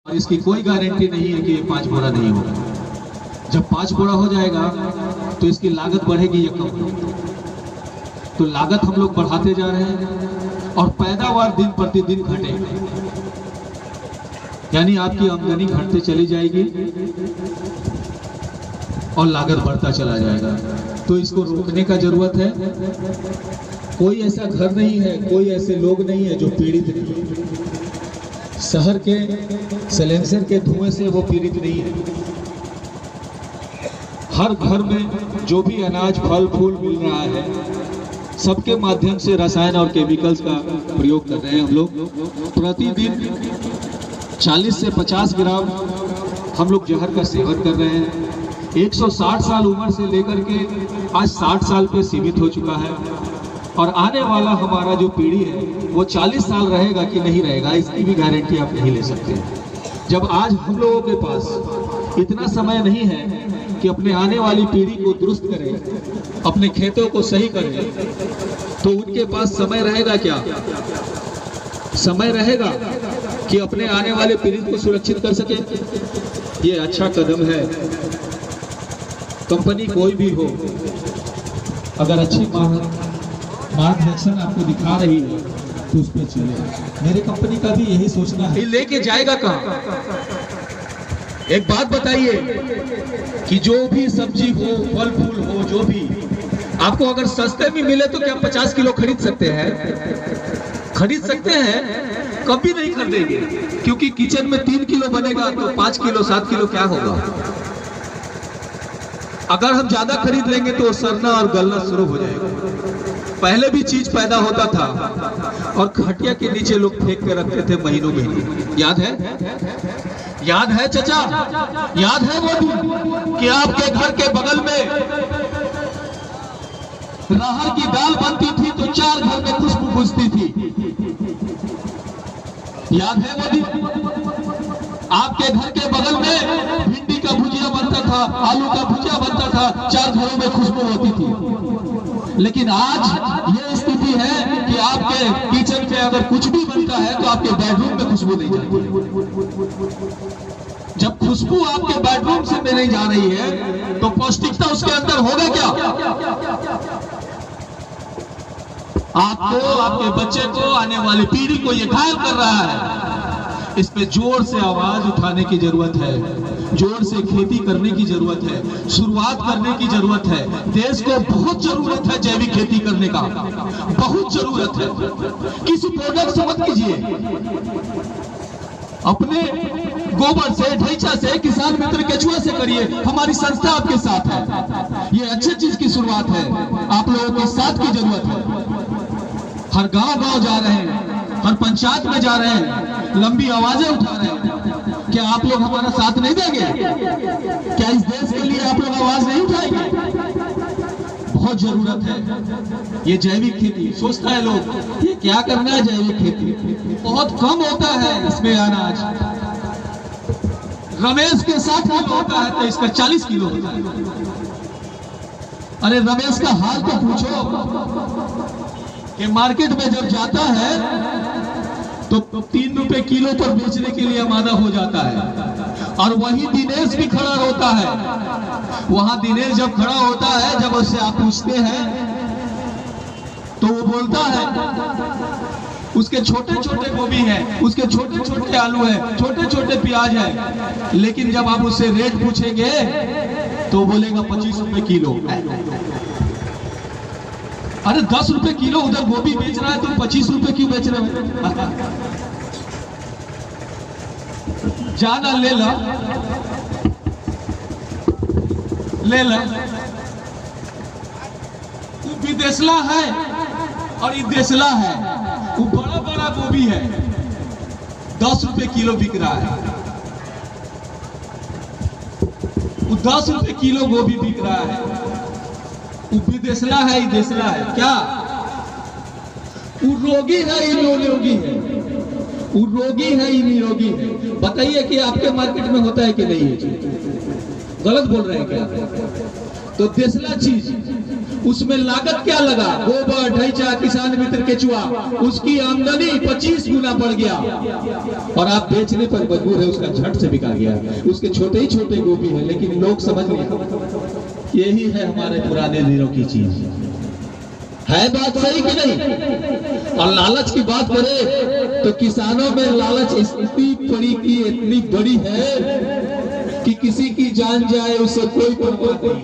और इसकी कोई गारंटी नहीं है कि ये 5 बोरा नहीं होगा। जब 5 बोरा हो जाएगा तो इसकी लागत बढ़ेगी या कम? तो लागत हम लोग बढ़ाते जा रहे हैं और पैदावार दिन प्रतिदिन घटेगी, यानी आपकी आमदनी घटते चली जाएगी और लागत बढ़ता चला जाएगा। तो इसको रोकने का जरूरत है। कोई ऐसा घर नहीं है, कोई ऐसे लोग नहीं है जो पीड़ित नहीं है। शहर के साइलेंसर के धुएं से वो पीड़ित नहीं है। हर घर में जो भी अनाज फल फूल मिल रहा है, सबके माध्यम से रसायन और केमिकल्स का प्रयोग कर रहे हैं हम लोग। प्रतिदिन 40 से 50 ग्राम हम लोग जहर का सेवन कर रहे हैं। 160 साल उम्र से लेकर के आज 60 साल पे सीमित हो चुका है और आने वाला हमारा जो पीढ़ी है वो 40 साल रहेगा कि नहीं रहेगा, इसकी भी गारंटी आप नहीं ले सकते। जब आज हम लोगों के पास इतना समय नहीं है कि अपने आने वाली पीढ़ी को दुरुस्त करें, अपने खेतों को सही करें, तो उनके पास समय रहेगा क्या? समय रहेगा कि अपने आने वाले पीढ़ी को सुरक्षित कर सके? ये अच्छा कदम है। कंपनी कोई भी हो, अगर अच्छी मार्गदर्शन आपको दिखा रही है तो उस पर चले। मेरे कंपनी का भी यही सोचना है। लेके जाएगा कहाँ? एक बात बताइए कि जो भी सब्जी हो, फल फूल हो, जो भी आपको अगर सस्ते में मिले तो क्या 50 किलो खरीद सकते हैं? खरीद सकते हैं? कभी नहीं खरीदेंगे, क्योंकि किचन में 3 किलो बनेगा तो 5 किलो 7 किलो क्या होगा? अगर हम ज्यादा खरीद लेंगे तो सड़ना और गलना शुरू हो जाएगा। पहले भी चीज पैदा होता था और खटिया के नीचे लोग फेंक के रखते थे महीनों महीने। याद है? याद है चाचा? याद है वो दिन कि आपके घर के बगल में राहर की दाल बनती थी तो 4 घर में खुशबू घुसती थी। याद है वो दिन? आपके घर के बगल में भिंडी का भुजिया बनता था, आलू का भुजिया बनता था, 4 घरों में खुशबू होती थी। लेकिन आज ये स्थिति है कि आपके किचन में अगर कुछ भी बनता है तो आपके बेडरूम में खुशबू नहीं जाती। जब खुशबू आपके बेडरूम से में नहीं जा रही है तो पौष्टिकता उसके अंदर होगा क्या? आपको, आपके बच्चे को, आने वाली पीढ़ी को ये घायल कर रहा है। इस पे जोर से आवाज उठाने की जरूरत है, जोर से खेती करने की जरूरत है, शुरुआत करने की जरूरत है। देश को बहुत जरूरत है जैविक खेती करने का, बहुत जरूरत है। किसी प्रोडक्ट से मत कीजिए, अपने गोबर से, ढैंचा से, किसान मित्र केचुआ से करिए। हमारी संस्था आपके साथ है। ये अच्छी चीज की शुरुआत है, आप लोगों के साथ की जरूरत है। हर गांव जा रहे हैं, हर पंचायत में जा रहे हैं, लंबी आवाजें उठा रहे हैं। क्या आप लोग हमारा साथ नहीं देंगे? क्या इस देश के लिए आप लोग आवाज नहीं उठाएंगे? बहुत जरूरत है ये जैविक खेती। सोचता है लोग ये क्या करना है जैविक खेती, बहुत कम होता है इसमें अनाज। रमेश के 60 किलो होता है तो इसका 40 किलो होता है। अरे रमेश का हाल तो पूछो कि मार्केट में जब जाता है तो 3 रुपए किलो पर बेचने के लिए आमादा हो जाता है। और वही दिनेश भी खड़ा होता है। वहां दिनेश जब खड़ा होता है, जब उससे आप पूछते हैं तो वो बोलता है उसके छोटे छोटे गोभी है, उसके छोटे छोटे आलू है, छोटे छोटे प्याज है। लेकिन जब आप उससे रेट पूछेंगे तो बोलेगा 25 रुपए किलो। अरे 10 रुपए किलो उधर गोभी बेच रहा है, तुम 25 रुपए क्यों बेच रहे हो? जाना ले ला, ले ला। वो विदेशला है और ये देशला है। वो बड़ा बड़ा गोभी है, 10 रुपए किलो बिक रहा है। वो 10 रुपए किलो गोभी बिक रहा है। विदेशला है, देशला है क्या? वो रोगी है, ये निरोगी है। वो रोगी है, ये निरोगी है। बताइए कि आपके मार्केट में होता है कि नहीं? है गलत बोल रहे हैं क्या? तो देशला चीज उसमें लागत क्या लगा, गोबर ढैचा किसान मित्र केचुआ, उसकी आमदनी 25 गुना बढ़ गया और आप बेचने पर मजबूर है, उसका झट से बिका गया। उसके छोटे ही छोटे गोभी है, लेकिन लोग समझ नहीं। यही है हमारे पुराने दिनों की चीज। है बात सही कि नहीं? और लालच की बात करें तो किसानों में लालच इतनी बड़ी है कि किसी की जान जाए उससे कोई परवाह नहीं,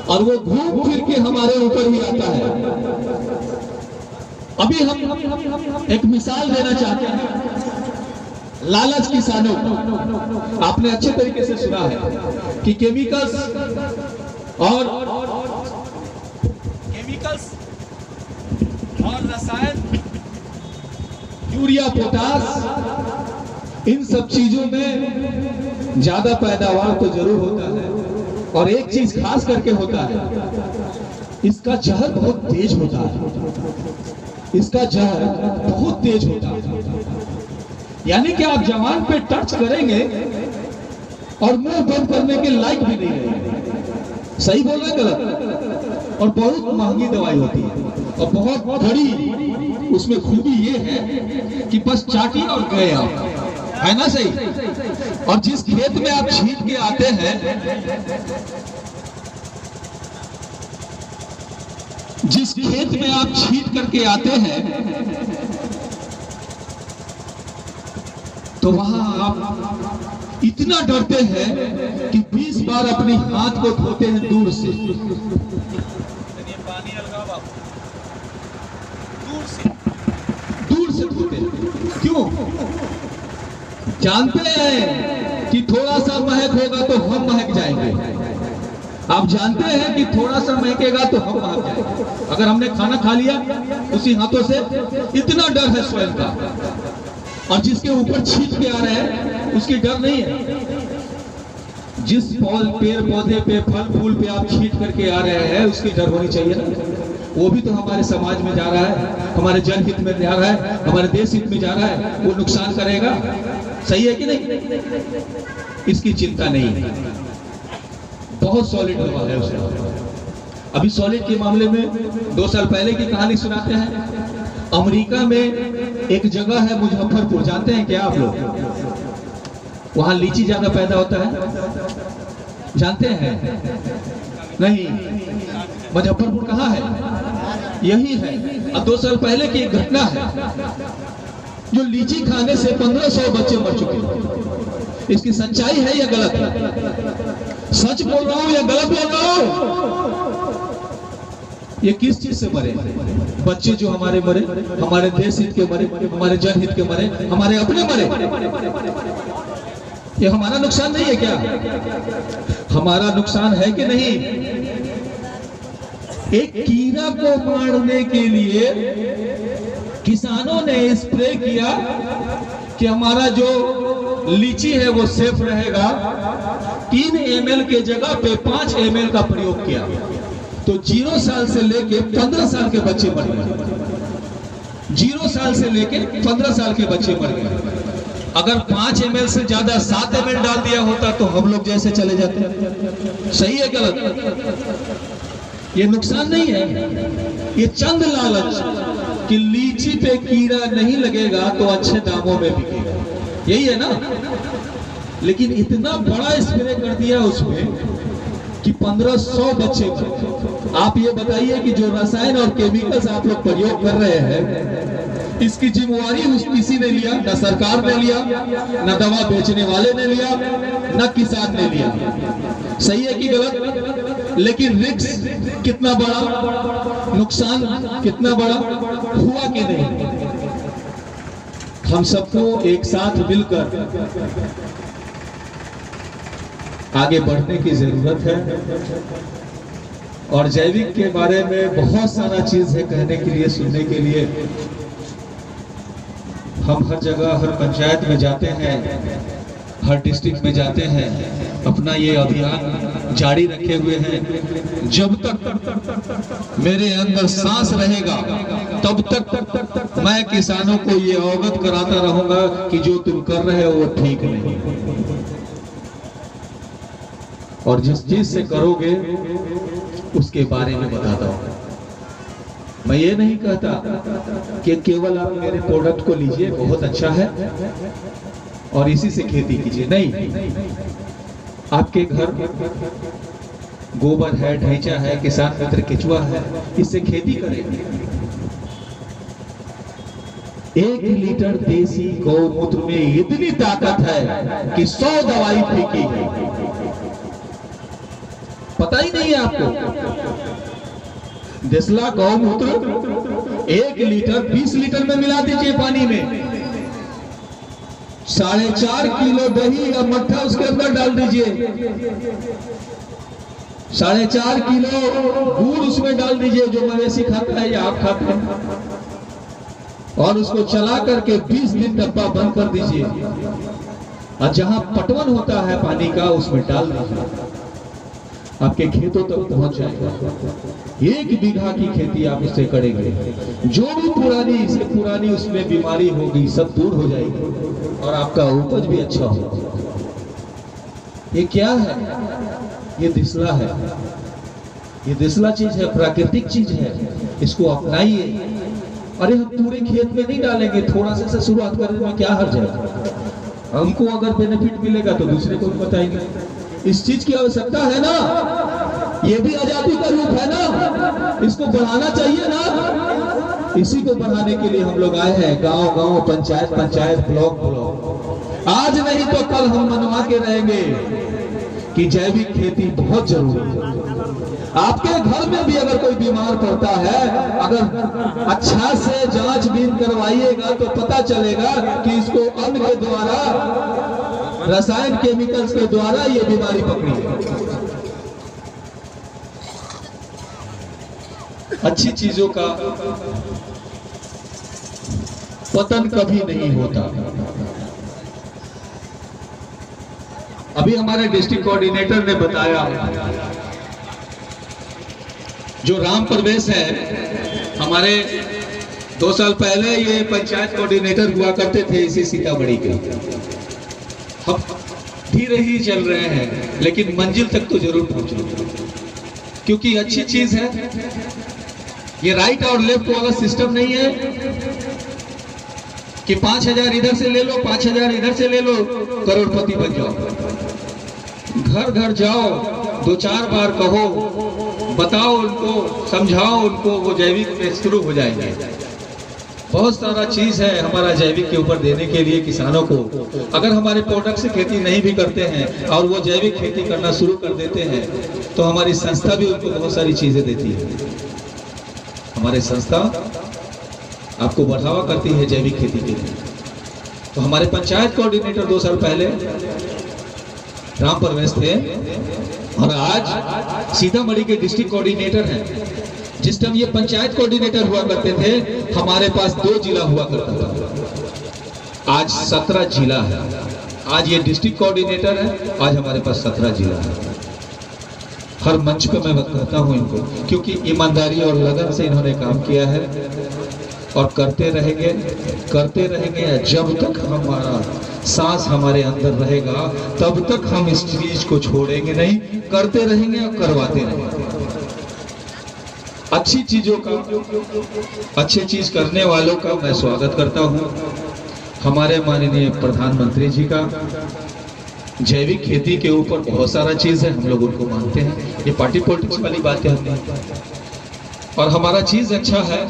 और वो घूम फिर के हमारे ऊपर ही आता है। अभी हम एक मिसाल देना चाहते हैं लालच किसानों को। आपने अच्छे तरीके से सुना है कि केमिकल्स और रसायन, यूरिया, पोटास, इन सब चीजों में ज्यादा पैदावार तो जरूर होता है, और एक चीज खास करके होता है, इसका जहर बहुत तेज होता है। इसका जहर बहुत तेज होता है, यानी कि आप जवान पे टच करेंगे और मुंह बंद करने के लायक भी नहीं रहेंगे। सही बोल रहे गलत? और बहुत महंगी दवाई होती है, और बहुत बड़ी उसमें खूबी ये है कि बस चाटी और गए आप, है ना सही? और जिस खेत में आप छींट के आते हैं, जिस खेत में आप छींट करके आते हैं, तो वहां आप इतना डरते हैं कि 20 बार अपनी हाथ को धोते हैं दूर से। दूर से धोते हैं। क्यों? जानते हैं कि थोड़ा सा महक होगा तो हम महक जाएंगे। आप जानते हैं कि थोड़ा सा महकेगा तो हम महक जाएंगे। अगर हमने खाना खा लिया उसी हाथों से, इतना डर है स्वयं का। और जिसके ऊपर छींट के आ रहे हैं उसकी डर नहीं है। जिस पेड़ पौधे पे, फल फूल पे आप छींट करके आ रहे हैं, उसकी डर होनी चाहिए ना। वो भी तो हमारे समाज में जा रहा है, हमारे जनहित में जा रहा है, हमारे देश हित में जा रहा है, वो नुकसान करेगा। सही है कि नहीं? इसकी चिंता नहीं है। बहुत सॉलिड हवा है उसमें। अभी सॉलिड के मामले में 2 साल पहले की कहानी सुनाते हैं। अमेरिका में एक जगह है मुजफ्फरपुर, जानते हैं क्या आप लोग? वहां लीची ज्यादा पैदा होता है, जानते हैं? नहीं। मुजफ्फरपुर कहाँ है? यही है। अब 2 साल पहले की एक घटना है, जो लीची खाने से 1500 बच्चे मर चुके हैं। इसकी सच्चाई है या गलत है? सच बोल रहा हूं या गलत बोल रहा हूं? ये किस चीज से मरे? बच्चे जो हमारे मरे, हमारे देश हित के मरे, हमारे जनहित के मरे, हमारे अपने मरे। ये हमारा नुकसान नहीं है क्या? हमारा नुकसान है कि नहीं? एक कीड़ा को मारने के लिए किसानों ने स्प्रे किया कि हमारा जो लीची है वो सेफ रहेगा। 3 ml के जगह पे 5 ml का प्रयोग किया, तो 0 साल से लेके 15 साल के बच्चे मर गए। 0 साल से लेके 15 साल के बच्चे मर गए। अगर 5 ml से ज्यादा 7 ml डाल दिया होता तो हम लोग जैसे चले जाते। सही है गलत? ये नुकसान नहीं है, ये चंद लालच कि लीची पे कीड़ा नहीं लगेगा तो अच्छे दामों में बिकेगा, यही है ना। लेकिन इतना बड़ा स्प्रे कर दिया उसमें कि 1500 बच्चे मरे। आप ये बताइए कि जो रसायन और केमिकल्स आप लोग प्रयोग कर रहे हैं, इसकी जिम्मेवारी किसी ने लिया? ना सरकार ने लिया, ना दवा बेचने वाले ने लिया, ना किसान ने लिया। सही है कि गलत? लेकिन रिस्क कितना बड़ा, नुकसान कितना बड़ा हुआ कि नहीं? हम सबको एक साथ मिलकर आगे बढ़ने की जरूरत है। और जैविक के बारे में बहुत सारा चीज है कहने के लिए, सुनने के लिए। हम हर जगह, हर पंचायत में जाते हैं, हर डिस्ट्रिक्ट में जाते हैं, अपना ये अभियान जारी रखे हुए हैं। जब तक मेरे अंदर सांस रहेगा तब तक मैं किसानों को ये अवगत कराता रहूंगा कि जो तुम कर रहे हो वो ठीक नहीं। और जिस चीज से करोगे उसके बारे में बताता हूँ। मैं ये नहीं कहता कि केवल आप मेरे प्रोडक्ट को लीजिए, बहुत अच्छा है और इसी से खेती कीजिए, नहीं। आपके घर गोबर है, ढैंचा है, किसान मित्र केचुआ है, इससे खेती करेंगे। 1 लीटर देसी गौमूत्र में इतनी ताकत है कि 100 दवाई फेंकी गई। पता ही नहीं है आपको। देसला गौमूत्र 1 लीटर 20 लीटर में मिला दीजिए पानी में, 4.5 किलो दही या मट्ठा उसके अंदर डाल दीजिए, 4.5 किलो गुड़ उसमें डाल दीजिए, जो मवेशी खाता है या आप खाते हैं, और उसको चला करके 20 दिन डब्बा बंद कर दीजिए, और जहां पटवन होता है पानी का उसमें डाल दीजिए, आपके खेतों तक पहुंच जाएगा। 1 बीघा की खेती आप उससे करेंगे, जो भी पुरानी से पुरानी उसमें बीमारी होगी सब दूर हो जाएगी और आपका उपज भी अच्छा होगा। ये क्या है? ये दिसला है, ये दिसला चीज है, प्राकृतिक चीज है, इसको अपनाइए। अरे हम पूरे खेत में नहीं डालेंगे, थोड़ा सा शुरुआत करने में क्या हर्ज है? हमको अगर बेनिफिट मिलेगा तो दूसरे को भी बताएंगे। इस चीज की आवश्यकता है ना, ये भी आजादी का रूप है ना, इसको बढ़ाना चाहिए ना। इसी को बढ़ाने के लिए हम लोग आए हैं, गांव गांव, पंचायत पंचायत, ब्लॉक ब्लॉक। आज नहीं तो कल हम मनवा के रहेंगे कि जैविक खेती बहुत जरूरी है। आपके घर में भी अगर कोई बीमार पड़ता है, अगर अच्छा से जांच बीन करवाइएगा तो पता चलेगा कि इसको अन्न के द्वारा, रसायन केमिकल्स के द्वारा ये बीमारी पकड़ी है। अच्छी चीजों का पतन कभी नहीं होता। अभी हमारे डिस्ट्रिक्ट कोऑर्डिनेटर ने बताया, जो राम प्रवेश है, हमारे 2 साल पहले ये पंचायत कोऑर्डिनेटर हुआ करते थे इसी सीतामढ़ी के। हम धीरे ही चल रहे हैं, लेकिन मंजिल तक तो जरूर पहुंचेंगे, क्योंकि अच्छी चीज है। ये राइट और लेफ्ट वाला सिस्टम नहीं है कि 5,000 इधर से ले लो, 5,000 इधर से ले लो, करोड़पति बन जाओ। घर घर जाओ, 2-4 बार कहो, बताओ उनको, समझाओ उनको, वो जैविक में शुरू हो जाएंगे। बहुत सारा चीज है हमारा जैविक के ऊपर देने के लिए किसानों को। अगर हमारे प्रोडक्ट से खेती नहीं भी करते हैं और वो जैविक खेती करना शुरू कर देते हैं, तो हमारी संस्था भी उनको बहुत सारी चीजें देती है। हमारी संस्था आपको बढ़ावा करती है जैविक खेती के लिए। तो हमारे पंचायत कोऑर्डिनेटर 2 साल पहले राम प्रवेश थे, और आज सीतामढ़ी के डिस्ट्रिक्ट कोऑर्डिनेटर हैं। जिस टाइम ये पंचायत कोऑर्डिनेटर हुआ करते थे, हमारे पास 2 जिला हुआ करता था, आज 17 जिला है। आज ये डिस्ट्रिक्ट कोऑर्डिनेटर है, आज हमारे पास 17 जिला है। हर मंच पे मैं कहता हूँ इनको, क्योंकि ईमानदारी और लगन से इन्होंने काम किया है और करते रहेंगे। जब तक हमारा सांस हमारे अंदर रहेगा, तब तक हम इस चीज को छोड़ेंगे नहीं, करते रहेंगे और करवाते रहेंगे। अच्छी चीजों का, अच्छी चीज करने वालों का मैं स्वागत करता हूं। हमारे माननीय प्रधानमंत्री जी का जैविक खेती के ऊपर बहुत सारा चीज है, हम लोग उनको मानते हैं। ये पार्टी पॉलिटिक्स वाली बातें हम नहीं, और हमारा चीज अच्छा है,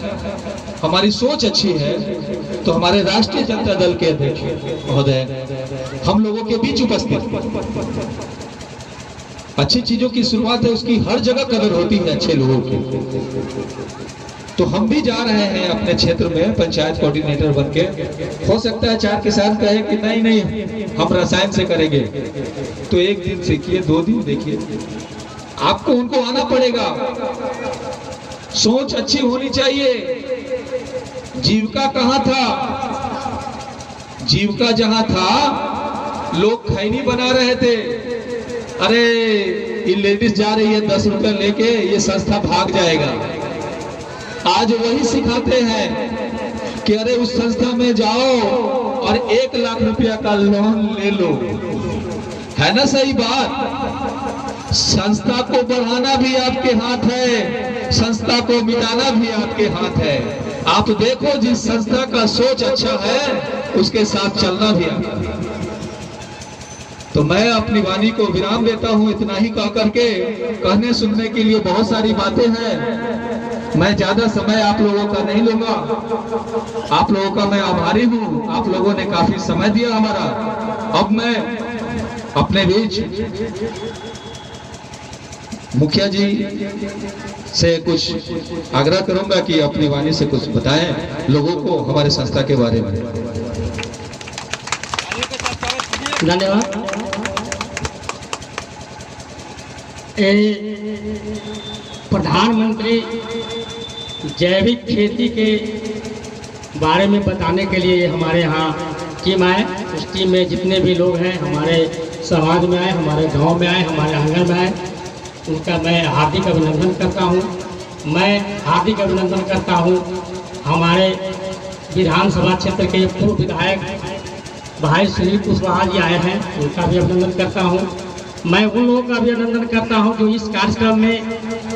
हमारी सोच अच्छी है, तो हमारे राष्ट्रीय जनता दल के अध्यक्ष महोदय हम लोगों के बीच उपस्थित। अच्छी चीजों की शुरुआत है, उसकी हर जगह कदर होती है अच्छे लोगों की। तो हम भी जा रहे हैं अपने क्षेत्र में पंचायत कोऑर्डिनेटर बन के। हो सकता है 4 किसान कहे कि नहीं हम रसायन से करेंगे, तो 1 दिन सीखिए, 2 दिन देखिए, आपको उनको आना पड़ेगा। सोच अच्छी होनी चाहिए। जीविका कहाँ था? जीविका जहां था, लोग खैनी बना रहे थे। अरे ये लेडीज जा रही है 10 रुपए लेके, ये संस्था भाग जाएगा। आज वही सिखाते हैं कि अरे उस संस्था में जाओ और 1 लाख रुपया का लोन ले लो। है ना सही बात? संस्था को बढ़ाना भी आपके हाथ है, संस्था को मिटाना भी आपके हाथ है। आप देखो जिस संस्था का सोच अच्छा है उसके साथ चलना भी आपका है। तो मैं अपनी वाणी को विराम देता हूं, इतना ही कह करके। कहने सुनने के लिए बहुत सारी बातें हैं, मैं ज्यादा समय आप लोगों का नहीं लूंगा। आप लोगों का मैं आभारी हूं, आप लोगों ने काफी समय दिया हमारा। अब मैं अपने बीच मुखिया जी से कुछ आग्रह करूंगा कि अपनी वाणी से कुछ बताएं लोगों को हमारे संस्था के बारे में। धन्यवाद। प्रधानमंत्री जैविक खेती के बारे में बताने के लिए हमारे यहाँ टीम आए। उस टीम में जितने भी लोग हैं हमारे समाज में आए, हमारे गांव में आए, हमारे आंगन में आए, उनका मैं हार्दिक अभिनंदन करता हूं। मैं हार्दिक अभिनंदन करता हूं हमारे विधानसभा क्षेत्र के पूर्व विधायक भाई सुनील कुशवाहा जी आए हैं, उनका भी अभिनंदन करता हूं। मैं उन लोगों का भी अभिनंदन करता हूं जो इस कार्यक्रम में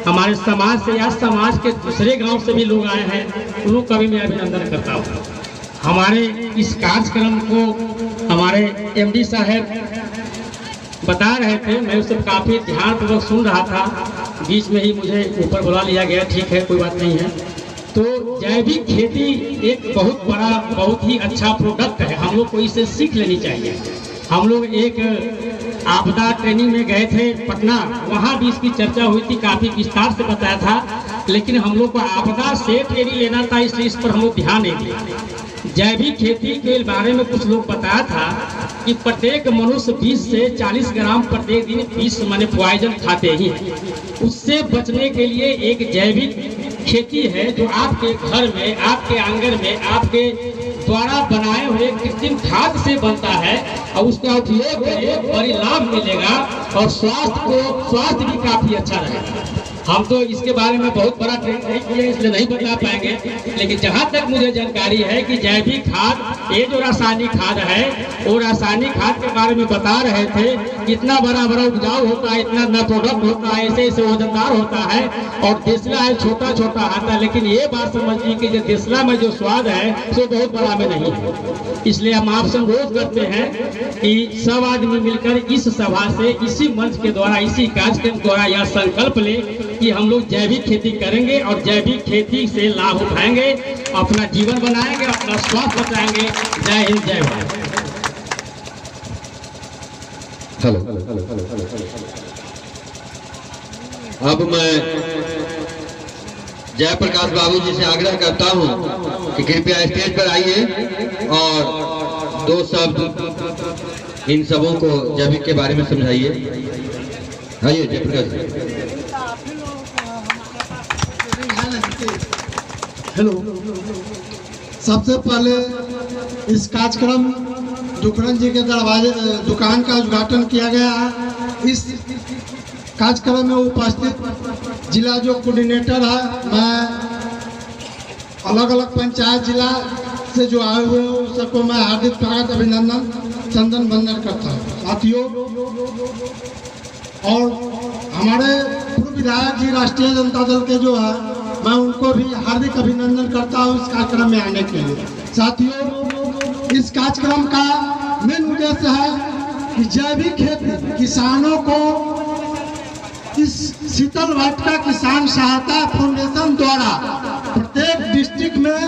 हमारे समाज से या समाज के दूसरे गांव से भी लोग आए हैं, उन लोगों का भी मैं अभिनंदन करता हूं। हमारे इस कार्यक्रम को हमारे एमडी साहब बता रहे थे, मैं उसे काफ़ी ध्यानपूर्वक सुन रहा था। बीच में ही मुझे ऊपर बुला लिया गया, ठीक है, कोई बात नहीं है। तो जैविक खेती एक बहुत बड़ा, बहुत ही अच्छा प्रोडक्ट है, हम लोग को इसे सीख लेनी चाहिए। हम लोग एक आपदा ट्रेनिंग में गए थे पटना, वहाँ भी इसकी चर्चा हुई थी, काफ़ी विस्तार से बताया था, लेकिन हम लोग को आपदा से ट्रेनिंग लेना था, इसलिए इस पर हम लोग ध्यान नहीं दिया। जैविक खेती के बारे में कुछ लोग बताया था कि प्रत्येक मनुष्य 20 से 40 ग्राम प्रत्येक दिन विष माने पॉइजन खाते ही हैं। उससे बचने के लिए एक जैविक खेती है जो आपके घर में, आपके आंगन में, आपके द्वारा बनाए हुए कृत्रिम खाद से बनता है और उसका उपयोग करें, बड़ी लाभ मिलेगा और स्वास्थ्य भी काफी अच्छा रहेगा। हम तो इसके बारे में बहुत बड़ा ट्रेनिंग नहीं किए, इसलिए नहीं बता पाएंगे, लेकिन जहाँ तक मुझे जानकारी है कि जैविक खाद, ये जो रासायनिक खाद है, वो रासायनिक खाद के बारे में बता रहे थे, इतना बड़ा बड़ा उपजाऊ होता है, इतना न प्रोडक्ट होता है, ऐसे ऐसे वजनदार होता है, और देसला है छोटा छोटा आता है। लेकिन ये बात समझिए कि जो देसला में जो स्वाद है वो बहुत बड़ा में नहीं है। इसलिए हम आपसे अनुरोध करते हैं कि सब आदमी मिलकर इस सभा से, इसी मंच के द्वारा, इसी कार्यक्रम द्वारा यह संकल्प ले कि हम लोग जैविक खेती करेंगे और जैविक खेती से लाभ उठाएंगे, अपना जीवन बनाएंगे, अपना स्वास्थ्य बचाएंगे। जय हिंद, जय भारत। हेलो, अब मैं जयप्रकाश बाबू जी से आग्रह करता हूं कि कृपया स्टेज पर आइए और दो शब्द इन सबों को जैविक के बारे में समझाइए। आइए जयप्रकाश जी। हेलो, सबसे पहले इस कार्यक्रम दुखरन जी के दरवाजे दुकान का उद्घाटन किया गया है। इस कार्यक्रम में उपस्थित जिला जो कोऑर्डिनेटर है, मैं अलग अलग पंचायत जिला से जो आए हुए हैं उन सबको मैं हार्दिक स्वागत, अभिनंदन, चंदन वंदन करता हूँ। साथियों, और हमारे पूर्व विधायक जी राष्ट्रीय जनता दल के जो है, मैं उनको भी हार्दिक अभिनंदन करता हूँ इस कार्यक्रम में आने के लिए। साथियों, इस कार्यक्रम का मेन उद्देश्य है कि जैविक खेती किसानों को इस शीतल वाटिका किसान सहायता फाउंडेशन द्वारा प्रत्येक डिस्ट्रिक्ट में,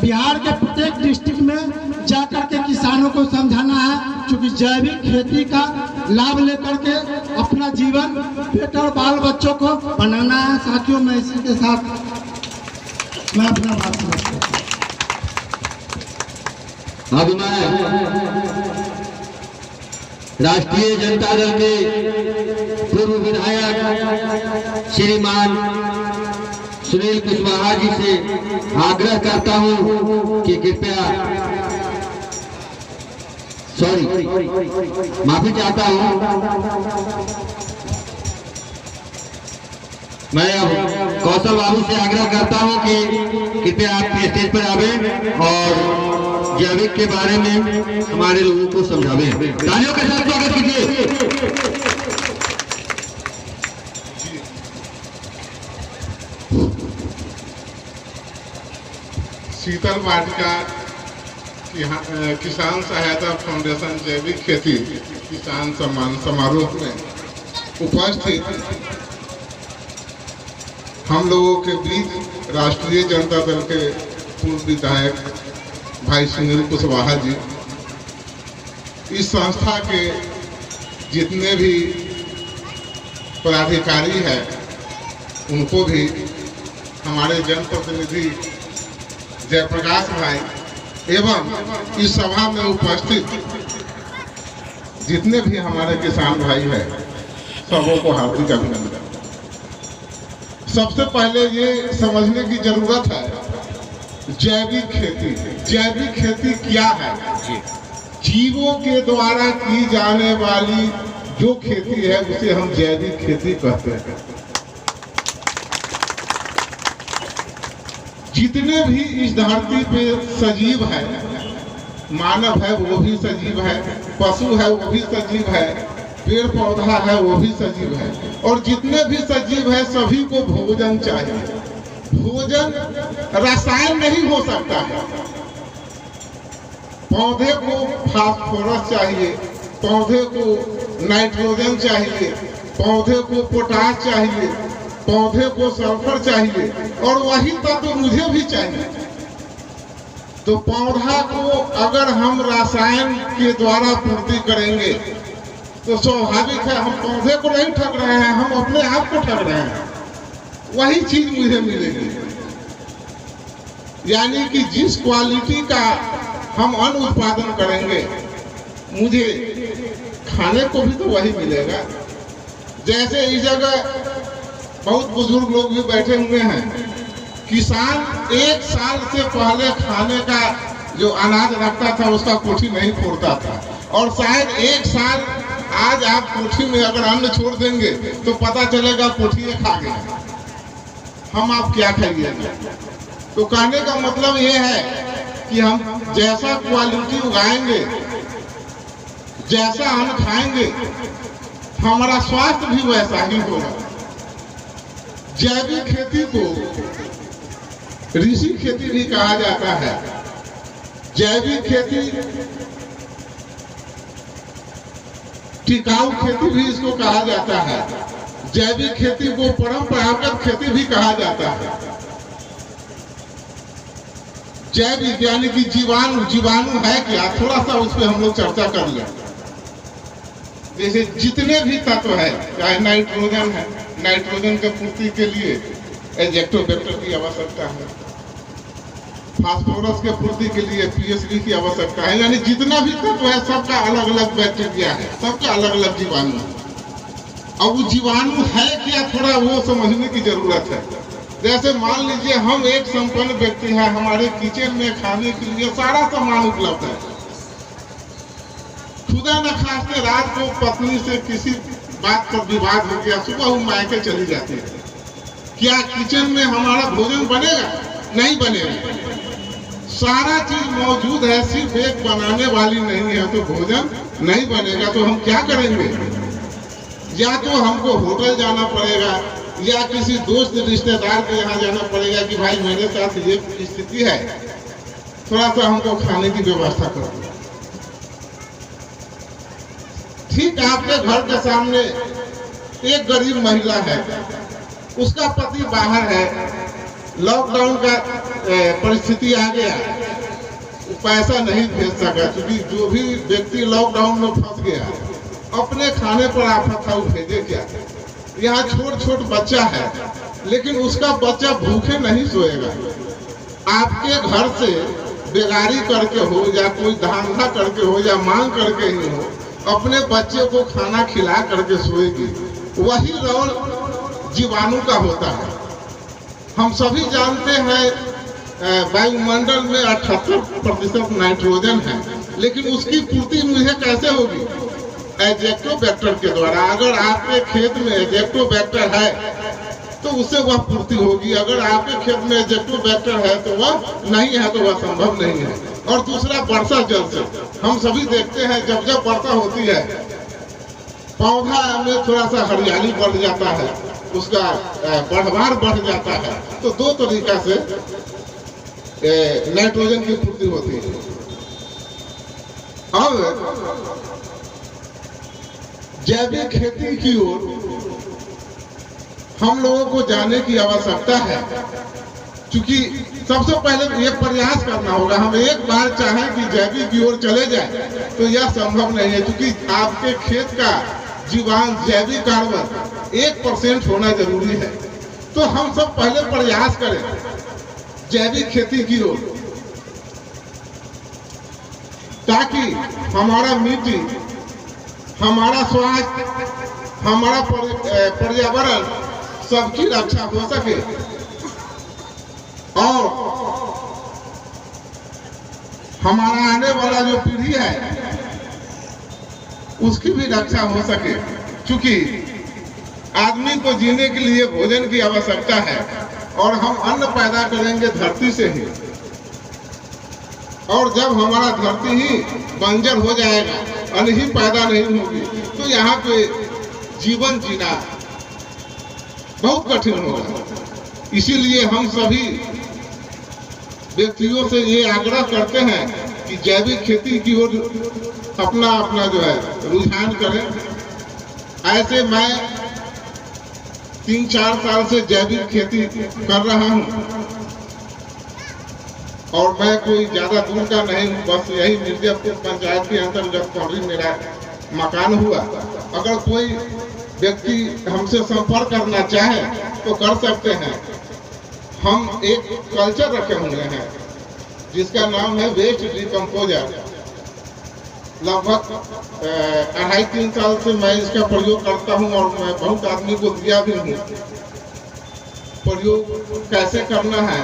बिहार के प्रत्येक डिस्ट्रिक्ट में जाकर के किसानों को समझाना है, क्योंकि जैविक खेती का लाभ लेकर के अपना जीवन, पेट और बाल बच्चों को बनाना है। साथियों, मैं इसी के साथ मैं अपना बात समझता हूँ। अब मैं राष्ट्रीय जनता दल के पूर्व विधायक श्रीमान सुनील कुशवाहा जी से आग्रह करता हूं कि कृपया, माफी चाहता हूं, मैं अब कौशल बाबू से आग्रह करता हूं कि कृपया आप स्टेज पर आवे और जैविक के बारे में हमारे लोगों को समझावे। तालियों के साथ स्वागत कीजिए। शीतल वाटिका किसान सहायता फाउंडेशन जैविक खेती किसान सम्मान समारोह में उपस्थित हम लोगों के बीच राष्ट्रीय जनता दल के पूर्व विधायक भाई सुनील कुशवाहा जी, इस संस्था के जितने भी पदाधिकारी हैं उनको भी, हमारे जनप्रतिनिधि जयप्रकाश भाई एवं इस सभा में उपस्थित जितने भी हमारे किसान भाई हैं सबों को हार्दिक अभिनंदन। सबसे पहले ये समझने की जरूरत है जैविक खेती। जैविक खेती क्या है? जीवों के द्वारा की जाने वाली जो खेती है उसे हम जैविक खेती कहते हैं। जितने भी इस धरती पे सजीव है, मानव है वो भी सजीव है, पशु है वो भी सजीव है, पेड़ पौधा है वो भी सजीव है, और जितने भी सजीव है सभी को भोजन चाहिए। भोजन रसायन नहीं हो सकता है। पौधे को फास्फोरस चाहिए, पौधे को नाइट्रोजन चाहिए, पौधे को पोटाश चाहिए, पौधे को सल्फर चाहिए, और वही तत्व मुझे भी चाहिए। तो पौधा को अगर हम रसायन के द्वारा पूर्ति करेंगे तो स्वाभाविक है हम पौधे को नहीं ठग रहे हैं, हम अपने आप को ठग रहे हैं। वही चीज मुझे मिलेगी, यानी कि जिस क्वालिटी का हम अन्न उत्पादन करेंगे मुझे खाने को भी तो वही मिलेगा। जैसे इस जगह बहुत बुजुर्ग लोग भी बैठे हुए हैं, किसान एक साल से पहले खाने का जो अनाज रखता था उसका कोठी नहीं फोड़ता था, और शायद एक साल आज आप कोठी में अगर अन्न छोड़ देंगे तो पता चलेगा कोठी खा गया। हम आप क्या खाइएगा? तो कहने का मतलब ये है कि हम जैसा क्वालिटी उगाएंगे, जैसा अन्न खाएंगे, हमारा स्वास्थ्य भी वैसा ही होगा। जैविक खेती को ऋषि खेती भी कहा जाता है। जैविक खेती, टिकाऊ खेती भी इसको कहा जाता है। जैविक खेती को परंपरागत खेती भी कहा जाता है। जैविक यानी कि जीवाणु है क्या, थोड़ा सा उस पर हम लोग चर्चा कर लें। जैसे जितने भी तत्व है, चाहे नाइट्रोजन है, नाइट्रोजन के पूर्ति के लिए एजेक्टोबैक्टर की आवश्यकता है, फास्फोरस के पूर्ति के लिए पीएसबी की आवश्यकता है, यानी जितना भी तत्व है सबका अलग अलग बैक्टीरिया है, सबका अलग अलग जीवाणु है। अब वो जीवाणु है क्या, थोड़ा वो समझने की जरूरत है। जैसे मान लीजिए हम एक संपन्न व्यक्ति है, हमारे किचन में खाने के लिए सारा सामान उपलब्ध है, खुदा न खास्ते रात को पत्नी से किसी बात पर विवाद हो गया, सुबह वो मायके चली जाती है, क्या किचन में हमारा भोजन बनेगा? नहीं बनेगा। सारा चीज मौजूद है, सिर्फ एक बनाने वाली नहीं है तो भोजन नहीं बनेगा। तो हम क्या करेंगे? या तो हमको होटल जाना पड़ेगा या किसी दोस्त रिश्तेदार के यहाँ जाना पड़ेगा कि भाई मेरे साथ ये स्थिति है, थोड़ा सा हमको खाने की व्यवस्था करो। ठीक आपके घर के सामने एक गरीब महिला है, उसका पति बाहर है, लॉकडाउन का परिस्थिति आ गया, पैसा नहीं भेज सका, क्योंकि जो भी व्यक्ति लॉकडाउन में फंस गया अपने खाने पर आफत था, वो भेजे क्या? यहाँ छोट बच्चा है, लेकिन उसका बच्चा भूखे नहीं सोएगा। आपके घर से बेगारी करके हो या कोई धंधा करके हो या मांग करके ही हो, अपने बच्चे को खाना खिला करके सोएगी। वही रोल जीवाणु का होता है। हम सभी जानते हैं वायुमंडल में 78% नाइट्रोजन है, लेकिन उसकी पूर्ति मुझे कैसे होगी? एजेक्टोबैक्टर के द्वारा। अगर आपके खेत में एजेक्टोबैक्टर है तो उससे वह पूर्ति होगी, अगर आपके खेत में एजेक्टोबैक्टर है तो वह नहीं है, तो वह संभव नहीं है। और दूसरा वर्षा जल से हम सभी देखते हैं, जब जब वर्षा होती है पौधा में थोड़ा सा हरियाली बढ़ जाता है, उसका बढ़वार बढ़ जाता है। तो दो तरीका से नाइट्रोजन की पूर्ति होती है। अब जैविक खेती की ओर हम लोगों को जाने की आवश्यकता है, क्योंकि सबसे पहले ये प्रयास करना होगा। हम एक बार चाहें कि जैविक की ओर चले जाए तो यह संभव नहीं है, क्योंकि आपके खेत का जीवांश जैविक कार्बन 1% होना जरूरी है। तो हम सब पहले प्रयास करें जैविक खेती की ओर, ताकि हमारा मिट्टी, हमारा स्वास्थ्य, हमारा पर्यावरण सबकी रक्षा हो सके और हमारा आने वाला जो पीढ़ी है उसकी भी रक्षा हो सके, क्योंकि आदमी को जीने के लिए भोजन की आवश्यकता है और हम अन्न पैदा करेंगे धरती से ही। और जब हमारा धरती ही बंजर हो जाएगा, अन्न ही पैदा नहीं होगी, तो यहाँ पे जीवन जीना बहुत कठिन होगा। इसीलिए हम सभी व्यक्तियों से ये आग्रह करते हैं कि जैविक खेती की ओर अपना अपना जो है रुझान करें। ऐसे मैं 3-4 साल से जैविक खेती कर रहा हूँ और मैं कोई ज्यादा दूर का नहीं हूँ, बस यही मिर्जापुर पंचायत के अंतर्गत पौड़ी मेरा मकान हुआ। अगर कोई व्यक्ति हमसे संपर्क करना चाहे तो कर सकते हैं। हम एक कल्चर रखे हुए हैं जिसका नाम है वेस्ट डिकम्पोजर। लगभग 2.5-3 साल से मैं इसका प्रयोग करता हूं और मैं बहुत आदमी को दिया भी हूं। प्रयोग कैसे करना है,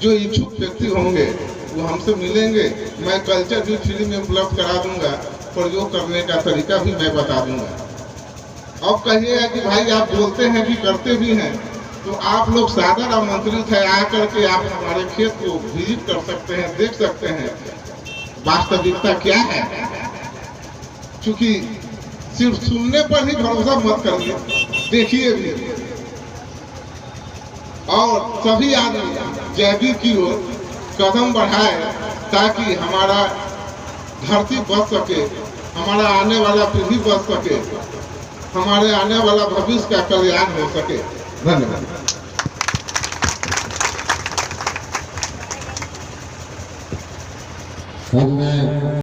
जो इच्छुक व्यक्ति होंगे वो हमसे मिलेंगे, मैं कल्चर भी फ्री में उपलब्ध करा दूंगा, प्रयोग करने का तरीका भी मैं बता दूंगा। अब कहिएगा कि भाई आप बोलते हैं कि करते भी हैं, तो आप लोग सादर आमंत्रित है, आकर के आप हमारे खेत को विजिट कर सकते हैं, देख सकते हैं वास्तविकता क्या है। क्योंकि सिर्फ सुनने पर ही भरोसा मत करिए, देखिए भी। और सभी आदमी जैविक की ओर कदम बढ़ाए ताकि हमारा धरती बच सके, हमारा आने वाला पीढ़ी बच सके, हमारे आने वाला भविष्य का कल्याण हो सके। धन्यवाद।